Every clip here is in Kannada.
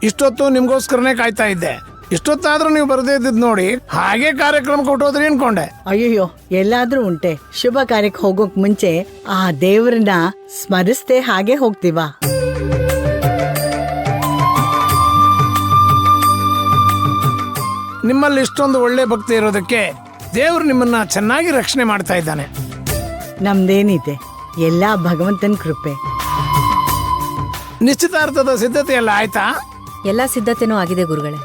ಇಷ್ಟೊತ್ತು ನಿಮ್ಗೋಸ್ಕರನೇ ಕಾಯ್ತಾ ಇದ್ದೆ. ಇಷ್ಟೊತ್ತಾದ್ರೂ ನೀವು ಬರದೇ ಇದ್ದಿದ್ ನೋಡಿ ಹಾಗೆ ಕಾರ್ಯಕ್ರಮಕ್ಕೆ ಹೊಟ್ಟೋದ್ರಿ ಅನ್ಕೊಂಡೆ. ಅಯ್ಯೋ ಎಲ್ಲಾದ್ರೂ ಉಂಟೆ, ಶುಭ ಕಾರ್ಯಕ್ಕೆ ಹೋಗೋಕ್ ಮುಂಚೆ ಆ ದೇವ್ರನ್ನ ಸ್ಮರಿಸ್ದೆ ಹಾಗೆ ಹೋಗ್ತೀವಾ? ನಿಮ್ಮಲ್ಲಿ ಇಷ್ಟೊಂದು ಒಳ್ಳೆ ಭಕ್ತಿ ಇರೋದಕ್ಕೆ ದೇವ್ರು ನಿಮ್ಮನ್ನ ಚೆನ್ನಾಗಿ ರಕ್ಷಣೆ ಮಾಡ್ತಾ ಇದ್ದಾನೆ. ನಮ್ದೇನಿದೆ, ಎಲ್ಲಾ ಭಗವಂತನ ಕೃಪೆ. ನಿಶ್ಚಿತಾರ್ಥದ ಸಿದ್ಧತೆ ಎಲ್ಲ ಆಯ್ತಾ? ಎಲ್ಲಾ ಸಿದ್ಧತೆನೂ ಆಗಿದೆ ಗುರುಗಳೇ.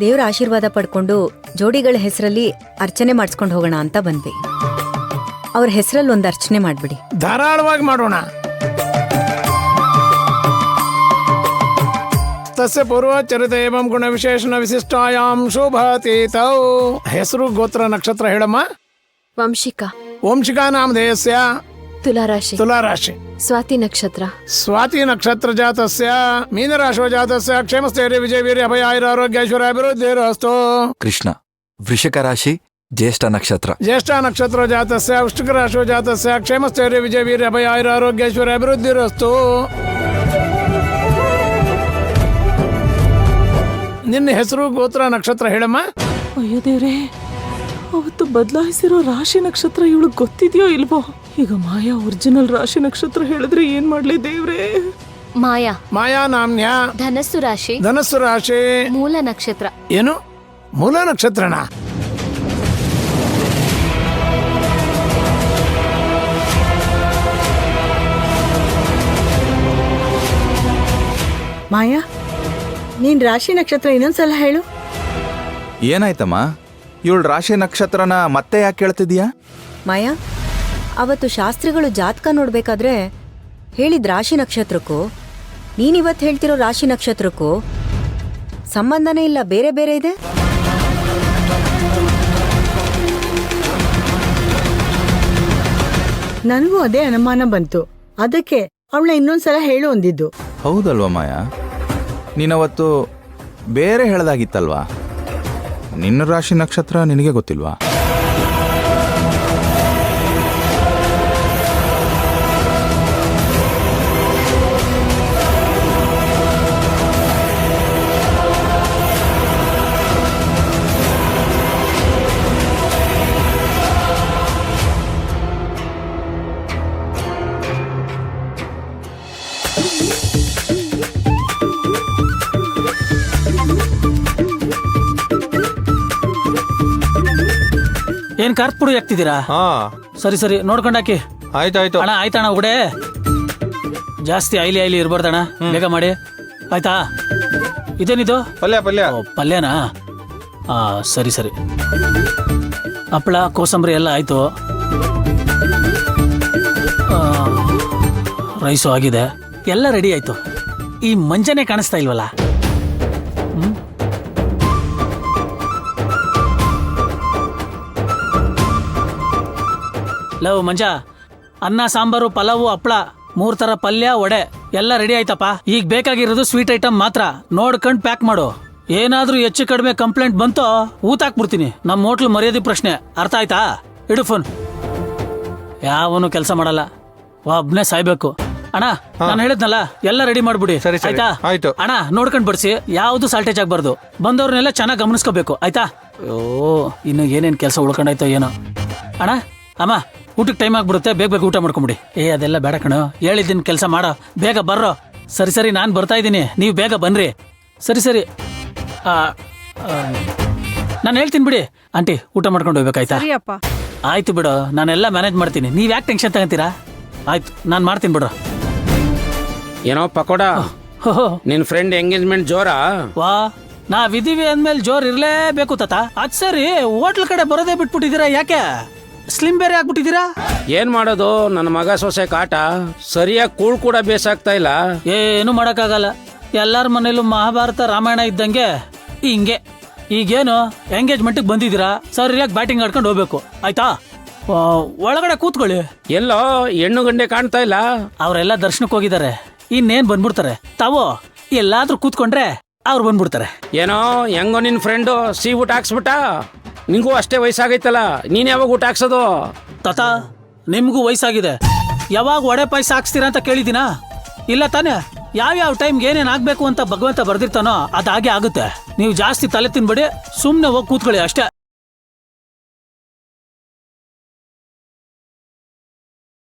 ದೇವರ ಆಶೀರ್ವಾದ ಪಡ್ಕೊಂಡು ಜೋಡಿಗಳ ಹೆಸರಲ್ಲಿ ಅರ್ಚನೆ ಮಾಡಿಸ್ಕೊಂಡು ಹೋಗೋಣ ಅಂತ ಬಂದ್ವಿ. ಅವ್ರ ಹೆಸರಲ್ಲಿ ಒಂದು ಅರ್ಚನೆ ಮಾಡ್ಬಿಡಿ. ಧಾರಾಳವಾಗಿ ಮಾಡೋಣ. ತಸ್ಯ ಪೂರ್ವಚರಿತ ಏವಂ ಗುಣ ವಿಶೇಷಣ ವಿಶಿಷ್ಟಾಯಾಂ ಶೋಭಾತೀತೌ. ಹೆಸರು ಗೋತ್ರ ನಕ್ಷತ್ರ ಹೇಳಮ್ಮ. ವಂಶಿಕಾ. ವಂಶಿಕಾ ನಾಮಧೇಯಸ್ಯ ತುಲಾರಾಶಿ. ತುಲಾರಾಶಿ. ಸ್ವಾತಿ ನಕ್ಷತ್ರ. ಸ್ವಾತಿ ನಕ್ಷತ್ರ ಜಾತಸ್ಯ ಮೀನರಾಶೋ ಜಾತಸ್ಯ ಕ್ಷೇಮಸ್ಥೈರ್ಯ ವಿಜಯ ವೀರ್ಯ ಅಭಯ ಆಯುರ ಆರೋಗ್ಯ ಐಶ್ವರ್ಯ ಅಭಿವೃದ್ಧಿರಸ್ತು. ಕೃಷ್ಣ. ವೃಷಿಕ ರಾಶಿ ಜ್ಯೇಷ್ಠ ನಕ್ಷತ್ರ. ಜ್ಯೇಷ್ಠ ನಕ್ಷತ್ರ ಜಾತಸ್ಯ ವೃಶ್ಚಿಕ ರಾಶೋ ಜಾತಸ್ಯ ಕ್ಷೇಮಸ್ಥೈರ್ಯ ವಿಜಯ ವೀರ್ಯ ಅಭಯ ಆಯುರ ಆರೋಗ್ಯ ಐಶ್ವರ್ಯ ಅಭಿವೃದ್ಧಿರಸ್ತು. ನಿನ್ನ ಹೆಸರು ಗೋತ್ರ ನಕ್ಷತ್ರ ಹೇಳಮ್ಮ. ಅಯ್ಯೋ ದೇವ್ರೆ, ಅವತ್ತು ಬದಲಾಯಿಸಿರೋ ರಾಶಿ ನಕ್ಷತ್ರ ಇವಳಿಗೆ ಗೊತ್ತಿದೆಯೋ ಇಲ್ವೋ? ಈಗ ಮಾಯಾ ಒರಿಜಿನಲ್ ರಾಶಿ ನಕ್ಷತ್ರ ಹೇಳಿದ್ರೆ ಏನ್ ಮಾಡ್ಲಿ ದೇವ್ರೆ? ಮಾಯಾ. ಮಾಯಾ ನಾಮ್ಯ. ಧನಸ್ಸು ರಾಶಿ. ಧನಸ್ಸು ರಾಶಿ. ಮೂಲ ನಕ್ಷತ್ರ. ಏನು ಮೂಲ ನಕ್ಷತ್ರನ? ಮಾಯಾ, ನೀನ್ ರಾಶಿ ನಕ್ಷತ್ರ ಇನ್ನೊಂದ್ಸಲ ಹೇಳು. ಏನಾಯ್ತಮ್ಮ? ಇವಳು ರಾಶಿ ನಕ್ಷತ್ರನ ಮತ್ತೆ ಯಾಕೆ ಕೇಳ್ತಿದ್ಯಾ? ಮಾಯಾ, ಅವತ್ತು ಶಾಸ್ತ್ರಿಗಳು ಜಾತಕ ನೋಡ್ಬೇಕಾದ್ರೆ ಹೇಳಿದ ರಾಶಿ ನಕ್ಷತ್ರಕ್ಕೂ ನೀನಿವತ್ತು ಹೇಳ್ತಿರೋ ರಾಶಿ ನಕ್ಷತ್ರಕ್ಕೂ ಸಂಬಂಧನೇ ಇಲ್ಲ, ಬೇರೆ ಬೇರೆ ಇದೆ. ನನಗೂ ಅದೇ ಅನುಮಾನ ಬಂತು, ಅದಕ್ಕೆ ಅವಳ ಇನ್ನೊಂದ್ಸಲ ಹೇಳು ಅಂದಿದ್ದು. ಹೌದಲ್ವಾ ಮಾಯಾ? ನೀನವತ್ತು ಬೇರೆ ಹೇಳ್ದಾಗಿತ್ತಲ್ವಾ? ನಿನ್ನ ರಾಶಿ ನಕ್ಷತ್ರ ನಿನಗೆ ಗೊತ್ತಿಲ್ವಾ? ಏನ್ ಕಾರ್ತ್ ಪುಡಿ ಹಾಕ್ತಿದ್ದೀರಾ? ಸರಿ ಸರಿ ನೋಡ್ಕೊಂಡಾಕಿ. ಆಯ್ತಾಯ್ತು ಅಣ್ಣ. ಆಯ್ತಣ್ಣ ಉಗಡೆ ಜಾಸ್ತಿ ಐಲಿ ಇರ್ಬಾರ್ದಣ್ಣ, ಬೇಗ ಮಾಡಿ ಆಯ್ತಾ? ಇದೇನಿದು? ಪಲ್ಯ. ಪಲ್ಯ. ಪಲ್ಯನಾ? ಸರಿ ಸರಿ. ಹಪ್ಪಳ ಕೋಸಂಬರಿ ಎಲ್ಲ ಆಯ್ತು. ರೈಸು ಆಗಿದೆ, ಎಲ್ಲ ರೆಡಿ ಆಯ್ತು. ಈ ಮಂಜನೆ ಕಾಣಿಸ್ತಾ ಇಲ್ವಲ್ಲ? ಲವ್ ಮಂಜ, ಅನ್ನ ಸಾಂಬಾರು ಪಲಾವು ಹಪ್ಪಳ 3 ತರ ಪಲ್ಯ ವಡೆ ಎಲ್ಲ ರೆಡಿ ಆಯ್ತಪ್ಪ. ಈಗ ಬೇಕಾಗಿರೋದು ಸ್ವೀಟ್ ಐಟಮ್ ಮಾತ್ರ. ನೋಡ್ಕೊಂಡ್ ಪ್ಯಾಕ್ ಮಾಡು. ಏನಾದ್ರೂ ಹೆಚ್ಚು ಕಡಿಮೆ ಕಂಪ್ಲೇಂಟ್ ಬಂತೋ ಊತಾಕ್ಬಿಡ್ತೀನಿ. ನಮ್ಮ ಹೋಟ್ಲು ಮರ್ಯಾದೆ ಪ್ರಶ್ನೆ, ಅರ್ಥ ಆಯ್ತಾ? ಇಡು ಫೋನ್. ಯಾವನು ಕೆಲಸ ಮಾಡಲ್ಲ, ಒಬ್ನೇ ಸಾಯ್ಬೇಕು. ಅಣ್ಣ ನಾನು ಹೇಳಿದ್ನಲ್ಲ, ಎಲ್ಲ ರೆಡಿ ಮಾಡ್ಬಿಡಿ ಆಯ್ತಾ? ಆಯ್ತು ಅಣ್ಣ. ನೋಡ್ಕೊಂಡ್ ಬಡ್ಸಿ, ಯಾವ್ದು ಸಾಲ್ಟೇಜ್ ಆಗ್ಬಾರ್ದು. ಬಂದವ್ರನ್ನೆಲ್ಲ ಚೆನ್ನಾಗಿ ಗಮನಿಸ್ಕೋಬೇಕು ಆಯ್ತಾ? ಅಯ್ಯೋ, ಇನ್ನು ಏನೇನ್ ಕೆಲಸ ಉಳ್ಕೊಂಡಾಯ್ತೋ ಏನೋ. ಅಣ್ಣ ಅಮ್ಮ, ಊಟಕ್ಕೆ ಟೈಮ್ ಆಗ್ಬಿಡುತ್ತೆ, ಬೇಗ ಊಟ ಮಾಡ್ಕೊಂಬಿಡಿ. ಅದೆಲ್ಲ ಬೇಡ ಕಣೋ, ಹೇಳಿದ್ದೀನಿ ಕೆಲಸ ಮಾಡೋ, ಬೇಗ ಬರ್ರೋ. ಸರಿ ಸರಿ, ನಾನು ಬರ್ತಾ ಇದ್ದೀನಿ, ನೀವು ಬೇಗ ಬನ್ರಿ. ಸರಿ ಸರಿ, ನಾನು ಹೇಳ್ತೀನಿ ಬಿಡಿ. ಆಂಟಿ ಊಟ ಮಾಡ್ಕೊಂಡು ಹೋಗ್ಬೇಕಾಯ್ತಾ? ಆಯ್ತು ಬಿಡು, ನಾನೆಲ್ಲ ಮ್ಯಾನೇಜ್ ಮಾಡ್ತೀನಿ. ನೀವ್ ಯಾಕೆ ಟೆನ್ಷನ್ ತಗೊಂತೀರಾ? ಆಯ್ತು, ನಾನು ಮಾಡ್ತೀನಿ ಬಿಡ್ರ. ಏನೋ ಪಕೋಡ, ನಿನ್ ಫ್ರೆಂಡ್ ಎಂಗೇಜ್ಮೆಂಟ್ ಜೋರಾ? ವಾ, ನಾವಿದೀವಿ ಅಂದ್ಮೇಲೆ ಜೋರ್ ಇರ್ಲೇಬೇಕು ತಾತ. ಅದ್ ಸರಿ, ಹೋಟ್ಲ್ ಕಡೆ ಬರೋದೇ ಬಿಟ್ಬಿಟ್ಟಿದ್ದೀರಾ, ಯಾಕೆ? ಸ್ಲಿಮ್ ಬೇರೆ ಆಗ್ಬಿಟ್ಟಿದ್ದೀರಾ? ಏನ್ ಮಾಡೋದು, ನನ್ನ ಮಗ ಸೊಸೆ ಕಾಟ ಸರಿಯಾಗಿ ಕೂಳ್ ಕೂಡ ಬೇಸಾಗ್ತಾ ಇಲ್ಲ. ಏನು ಮಾಡಕ್ಕಾಗಲ್ಲ, ಎಲ್ಲಾರ ಮನೇಲೂ ಮಹಾಭಾರತ ರಾಮಾಯಣ ಇದ್ದಂಗೆ ಹಿಂಗೆ. ಈಗೇನು ಎಂಗೇಜ್ಮೆಂಟ್ಗೆ ಬಂದಿದ್ದೀರಾ, ಸರಿಯಾಗಿ ಬ್ಯಾಟಿಂಗ್ ಆಡ್ಕೊಂಡು ಹೋಗ್ಬೇಕು ಆಯ್ತಾ? ಒಳಗಡೆ ಕೂತ್ಕೊಳ್ಳಿ. ಎಲ್ಲೋ ಹೆಣ್ಣು ಗಂಡೆ ಕಾಣ್ತಾ ಇಲ್ಲ. ಅವರೆಲ್ಲ ದರ್ಶನಕ್ಕೆ ಹೋಗಿದ್ದಾರೆ, ಇನ್ನೇನ್ ಬಂದ್ಬಿಡ್ತಾರೆ. ತಾವು ಎಲ್ಲಾದ್ರೂ ಕೂತ್ಕೊಂಡ್ರೆ ಅವ್ರು ಬಂದ್ಬಿಡ್ತಾರೆ. ಏನೋ ಹೆಂಗೋ ನಿನ್ ಫ್ರೆಂಡು ಸಿಹಿ ಊಟ ಹಾಕ್ಸ್ಬಿಟ್ಟ. ನಿಂಗೂ ಅಷ್ಟೇ ವಯಸ್ಸಾಗೈತಲ್ಲ, ನೀನ್ ಯಾವಾಗ ಊಟ ಹಾಕ್ಸೋದು? ತಾತ, ನಿಮ್ಗೂ ವಯಸ್ಸಾಗಿದೆ, ಯಾವಾಗ ವಡೆ ಪಾಯಸ ಹಾಕ್ಸ್ತೀರಾ ಅಂತ ಕೇಳಿದ್ದೀನಾ? ಇಲ್ಲ ತಾನೆ? ಯಾವ್ಯಾವ ಟೈಮ್ಗೆ ಏನೇನ್ ಆಗ್ಬೇಕು ಅಂತ ಭಗವಂತ ಬರ್ದಿರ್ತಾನೋ ಅದಾಗೆ ಆಗುತ್ತೆ. ನೀವು ಜಾಸ್ತಿ ತಲೆ ತಿನ್ಬೇಡಿ, ಸುಮ್ನೆ ಹೋಗಿ ಕೂತ್ಕೊಳ್ಳಿ ಅಷ್ಟೇ.